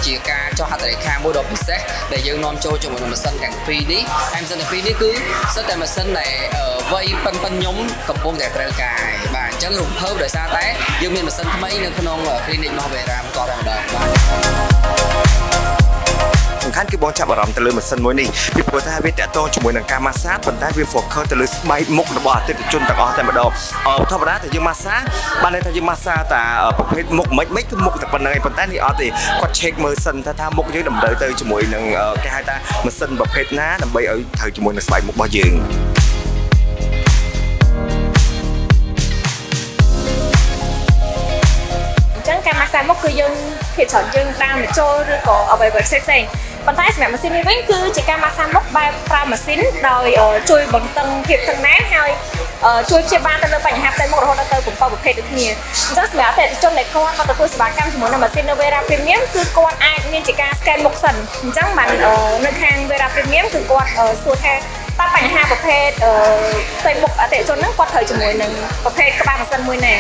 ជាការចោះហត្ថលេខាមួយដ៏ពិសេសដែលយើងនាំចូលជាមួយនឹងម៉ាស៊ីនទាំងពីរនេះហើយម៉ាស៊ីនទាំងពីរនេះគឺសិតតែម៉ាស៊ីនដែលវ័យប៉ិនខ្ញុំកំពុងតែត្រូវការបាទអញ្ចឹងរំភើបដោយសារតែយើងមានម៉ាស៊ីនថ្មីនៅក្នុង clinic របស់ Vera បន្តតែម្ដងបាទសំខាន់គឺបងចាប់អារម្មណ៍ទៅលើម៉ាស៊ីនមួយនេះពីព្រោះថាវាតាក់ទងជាមួយនឹងការម៉ាស្សាប៉ុន្តែវា focus ទៅលើស្បែកមុខរបស់អតិថិជនទាំងអស់តែម្ដងធម្មតាតែយើងម៉ាស្សាបានន័យថាយើងម៉ាស្សាតាប្រភេទមុខមិនគឺមុខតែប៉ុណ្្នឹងឯងប៉ុន្តែនេះអត់ទេគាត់ check មើលសិនថាមុខយើងតម្រូវទៅជាមួយនឹងគេហៅថាម៉ាស៊ីនប្រភេទណាដើម្បីឲ្យត្រូវជាមួយនឹងស្បែកមុខរបស់យើងការម៉ាស្សាមុខគឺយើងភាគច្រើនយើងដើរមកចូលឬក៏អ្វីៗផ្សេងៗប៉ុន្តែសម្រាប់ម៉ាស៊ីននេះវិញគឺជាការម៉ាស្សាមុខបែបប្រើម៉ាស៊ីនដោយជួយបន្តឹងភាពតឹងណែនហើយជួយព្យាបាលទៅលើបញ្ហាផ្ទៃមុខរហូតដល់ទៅ7ប្រភេទដូចគ្នាអញ្ចឹងសម្រាប់អតិថិជនដែលគាត់មកទទួលសេវាកម្មជាមួយនឹងម៉ាស៊ីន Vera Premium គឺគាត់អាចមានជាការ scan មុខសិនអញ្ចឹងបាននៅខាង Vera Premium គឺគាត់សួរថាតើបញ្ហាប្រភេទផ្ទៃមុខអតិថិជនហ្នឹងគាត់ត្រូវជាមួយនឹងប្រភេទក្បាលម៉ាស៊ីនមួយណា